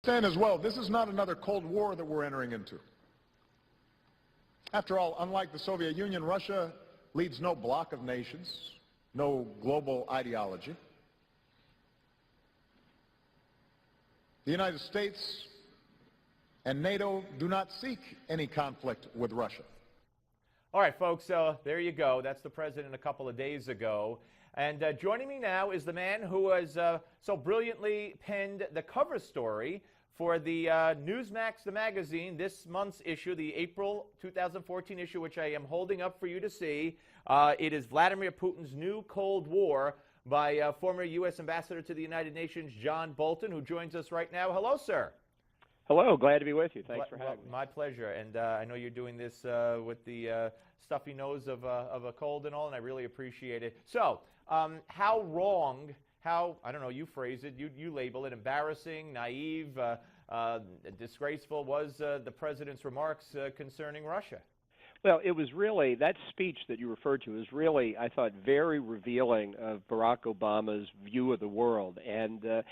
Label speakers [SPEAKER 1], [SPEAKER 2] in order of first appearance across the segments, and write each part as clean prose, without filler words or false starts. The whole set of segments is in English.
[SPEAKER 1] Understand as well, this is not another Cold War that we're entering into. After all, unlike the Soviet Union, Russia leads no bloc of nations, no global ideology. The United States and NATO do not seek any conflict with Russia.
[SPEAKER 2] All right, folks, there you go. That's the president a couple of days ago. And joining me now is the man who has so brilliantly penned the cover story for the Newsmax, the magazine, this month's issue, the April 2014 issue, which I am holding up for you to see. It is Vladimir Putin's New Cold War by former U.S. Ambassador to the United Nations, John Bolton, who joins us right now. Hello, sir.
[SPEAKER 3] Hello, glad to be with you. Thanks for having me.
[SPEAKER 2] My pleasure. And I know you're doing this with the stuffy nose of a cold and all, and I really appreciate it. So, how wrong, I don't know, you phrase it, you label it, embarrassing, naive, disgraceful was the president's remarks concerning Russia?
[SPEAKER 3] Well, it was really, that speech that you referred to is really, I thought, very revealing of Barack Obama's view of the world. And the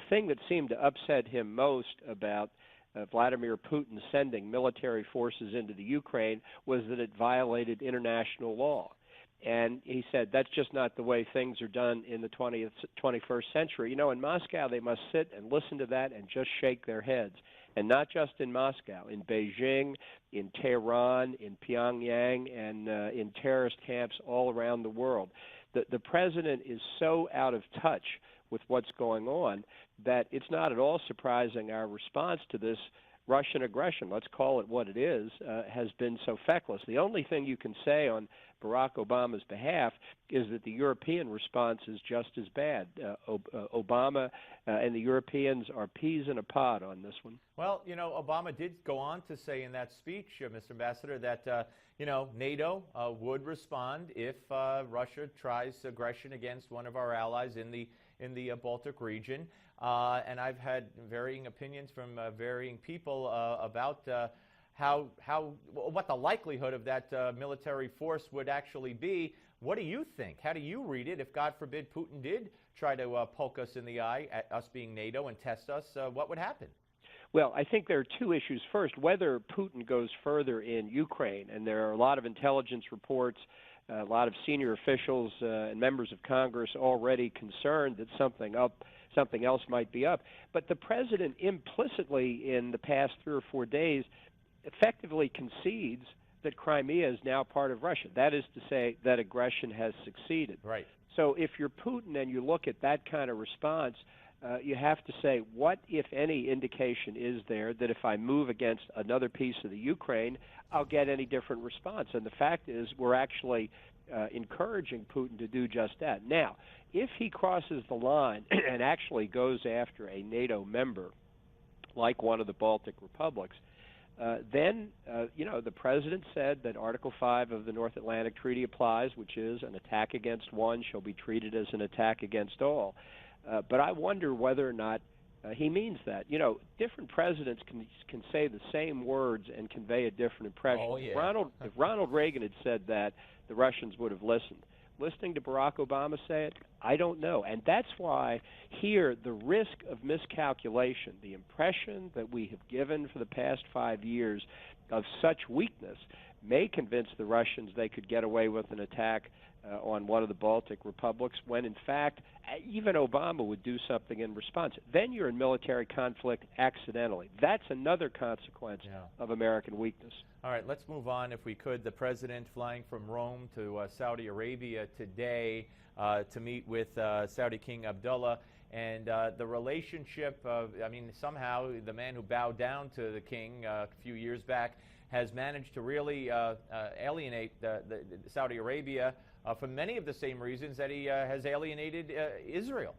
[SPEAKER 3] thing that seemed to upset him most about Vladimir Putin sending military forces into the Ukraine was that it violated international law. And he said that's just not the way things are done in the 21st century. You know, in Moscow, they must sit and listen to that and just shake their heads. And not just in Moscow, in Beijing, in Tehran, in Pyongyang, and in terrorist camps all around the world. The president is so out of touch with what's going on that it's not at all surprising our response to this Russian aggression, let's call it what it is, has been so feckless. The only thing you can say on Barack Obama's behalf is that the European response is just as bad. Obama and the Europeans are peas in a pod on this one.
[SPEAKER 2] Well, you know, Obama did go on to say in that speech, Mr. Ambassador, that, you know, NATO would respond if Russia tries aggression against one of our allies in the Baltic region. And I've had varying opinions from varying people about what the likelihood of that military force would actually be. What do you think? How do you read it? If, God forbid, Putin did try to poke us in the eye, at us being NATO, and test us, what would happen?
[SPEAKER 3] Well, I think there are two issues. First, whether Putin goes further in Ukraine, and there are a lot of intelligence reports, a lot of senior officials and members of Congress already concerned that something else might be up. But the president implicitly in the past 3 or 4 days effectively concedes that Crimea is now part of Russia. That is to say that aggression has succeeded.
[SPEAKER 2] Right.
[SPEAKER 3] So if you're Putin and you look at that kind of response, you have to say, what, if any, indication is there that if I move against another piece of the Ukraine, I'll get any different response? And the fact is we're actually encouraging Putin to do just that. Now, if he crosses the line and actually goes after a NATO member, like one of the Baltic republics, then, you know, the president said that Article 5 of the North Atlantic Treaty applies, which is an attack against one shall be treated as an attack against all. But I wonder whether or not he means that. You know, different presidents can say the same words and convey a different impression.
[SPEAKER 2] Oh, yeah.
[SPEAKER 3] If Ronald Reagan had said that, the Russians would have listened. Listening to Barack Obama say it, I don't know. And that's why here the risk of miscalculation, the impression that we have given for the past 5 years of such weakness may convince the Russians they could get away with an attack on one of the Baltic republics when, in fact, even Obama would do something in response. Then you're in military conflict accidentally. That's another consequence of American weakness.
[SPEAKER 2] All right, let's move on, if we could. The president flying from Rome to Saudi Arabia today to meet with Saudi King Abdullah. And the relationship of, I mean, somehow the man who bowed down to the king a few years back has managed to really alienate Saudi Arabia for many of the same reasons that he has alienated Israel.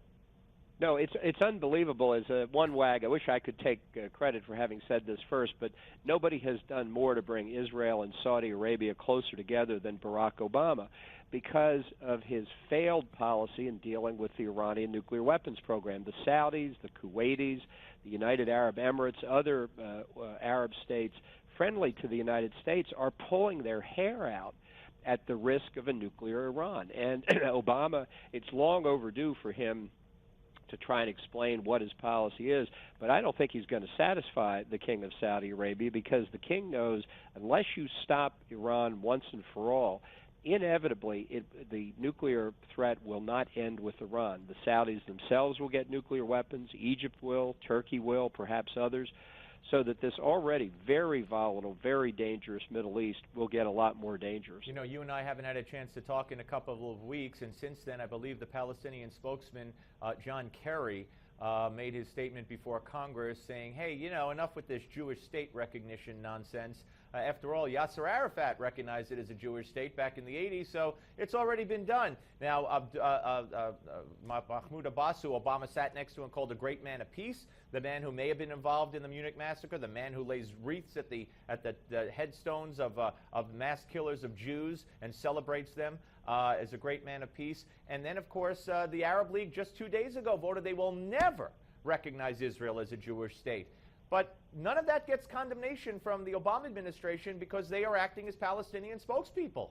[SPEAKER 3] No, it's unbelievable. As one wag, I wish I could take credit for having said this first, but nobody has done more to bring Israel and Saudi Arabia closer together than Barack Obama, because of his failed policy in dealing with the Iranian nuclear weapons program. The Saudis, the Kuwaitis, the United Arab Emirates, other Arab states friendly to the United States are pulling their hair out at the risk of a nuclear Iran. And Obama, it's long overdue for him to try and explain what his policy is. But I don't think he's going to satisfy the king of Saudi Arabia, because the king knows unless you stop Iran once and for all, inevitably the nuclear threat will not end with Iran. The Saudis themselves will get nuclear weapons, Egypt will, Turkey will, perhaps others, so that this already very volatile, very dangerous Middle East will get a lot more dangerous.
[SPEAKER 2] You know, you and I haven't had a chance to talk in a couple of weeks, and since then I believe the Palestinian spokesman, John Kerry, made his statement before Congress saying, hey, you know, enough with this Jewish state recognition nonsense. After all, Yasser Arafat recognized it as a Jewish state back in the 80s, so it's already been done. Now, Mahmoud Abbas, who Obama sat next to and called a great man of peace, the man who may have been involved in the Munich massacre, the man who lays wreaths at the headstones of mass killers of Jews and celebrates them, is a great man of peace. And then, of course, the Arab League just 2 days ago voted they will never recognize Israel as a Jewish state. But none of that gets condemnation from the Obama administration because they are acting as Palestinian spokespeople.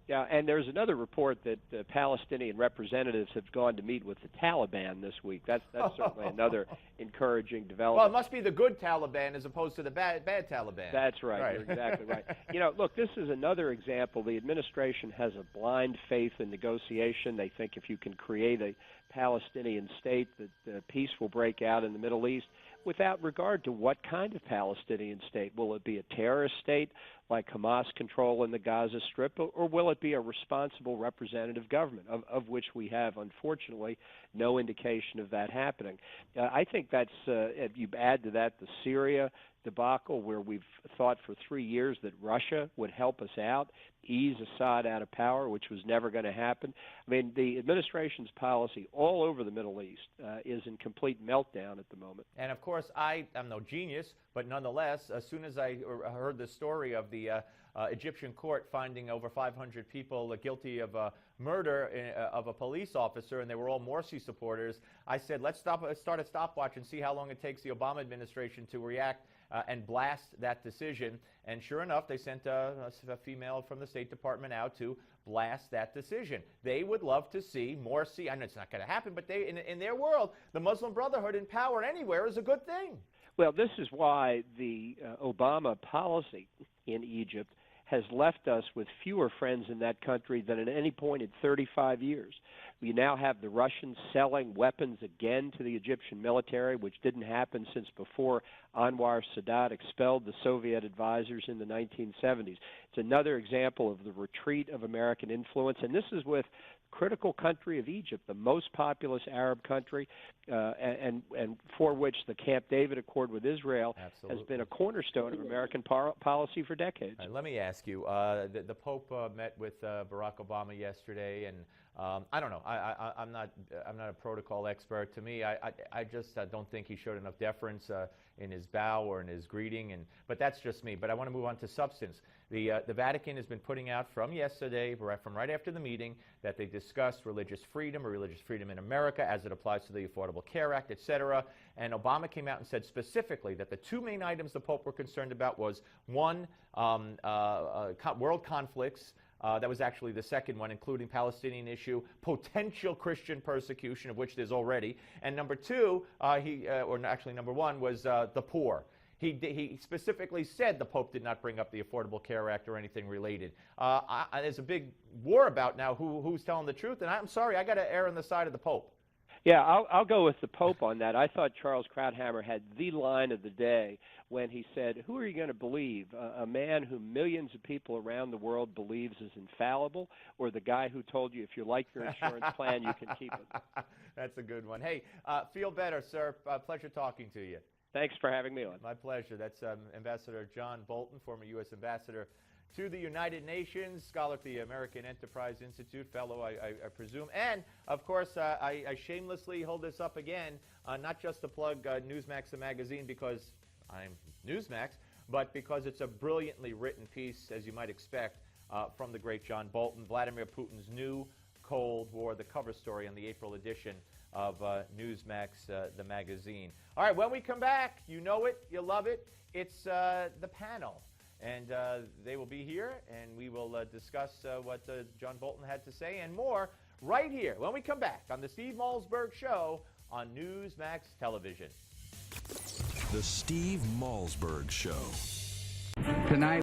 [SPEAKER 3] Yeah, and there's another report that Palestinian representatives have gone to meet with the Taliban this week. That's certainly another encouraging development.
[SPEAKER 2] Well, it must be the good Taliban as opposed to the bad Taliban.
[SPEAKER 3] That's right. You're exactly right. You know, look, this is another example. The administration has a blind faith in negotiation. They think if you can create a Palestinian state, that peace will break out in the Middle East, without regard to what kind of Palestinian state. Will it be a terrorist state like Hamas control in the Gaza Strip, or will it be a responsible representative government, of which we have, unfortunately, no indication of that happening? I think that's, if you add to that the Syria debacle, where we've thought for 3 years that Russia would help us out, ease Assad out of power, which was never going to happen. I mean, the administration's policy all over the Middle East is in complete meltdown at the moment.
[SPEAKER 2] And of course, I'm no genius, but nonetheless, as soon as I heard the story of the Egyptian court finding over 500 people guilty of murder of a police officer, and they were all Morsi supporters, I said, let's start a stopwatch and see how long it takes the Obama administration to react and blast that decision. And sure enough, they sent a female from the State Department out to blast that decision. They would love to see Morsi. I know it's not going to happen, but they, in their world, the Muslim Brotherhood in power anywhere is a good thing.
[SPEAKER 3] Well, this is why the Obama policy in Egypt has left us with fewer friends in that country than at any point in 35 years. We now have the Russians selling weapons again to the Egyptian military, which didn't happen since before Anwar Sadat expelled the Soviet advisors in the 1970s. It's another example of the retreat of American influence, and this is with critical country of Egypt, the most populous Arab country, and for which the Camp David Accord with Israel has been a cornerstone of American policy for decades.
[SPEAKER 2] Let me ask you, the Pope met with Barack Obama yesterday, and I don't know. I'm not a protocol expert. To me, I just don't think he showed enough deference in his bow or in his greeting. But that's just me. But I want to move on to substance. The Vatican has been putting out from yesterday, from right after the meeting, that they discussed religious freedom in America as it applies to the Affordable Care Act, etc. And Obama came out and said specifically that the two main items the Pope were concerned about was, one, world conflicts. That was actually the second one, including Palestinian issue, potential Christian persecution, of which there's already. And number two, number one, was the poor. He specifically said the Pope did not bring up the Affordable Care Act or anything related. There's a big war about now who's telling the truth, and I'm sorry, I got to err on the side of the Pope.
[SPEAKER 3] Yeah, I'll go with the Pope on that. I thought Charles Krauthammer had the line of the day when he said, who are you going to believe, a man who millions of people around the world believes is infallible, or the guy who told you if you like your insurance plan, you can keep it?
[SPEAKER 2] That's a good one. Hey, feel better, sir. Pleasure talking to you.
[SPEAKER 3] Thanks for having me on.
[SPEAKER 2] My pleasure. That's Ambassador John Bolton, former U.S. Ambassador to the United Nations, scholar at the American Enterprise Institute, fellow, I presume. And, of course, I shamelessly hold this up again, not just to plug Newsmax, the magazine, because I'm Newsmax, but because it's a brilliantly written piece, as you might expect, from the great John Bolton, Vladimir Putin's new Cold War, the cover story on the April edition of Newsmax, the magazine. All right, when we come back, you know it, you love it, it's the panel. And they will be here, and we will discuss what John Bolton had to say and more right here when we come back on the Steve Malzberg Show on Newsmax television.
[SPEAKER 4] The Steve Malzberg Show.
[SPEAKER 5] Tonight.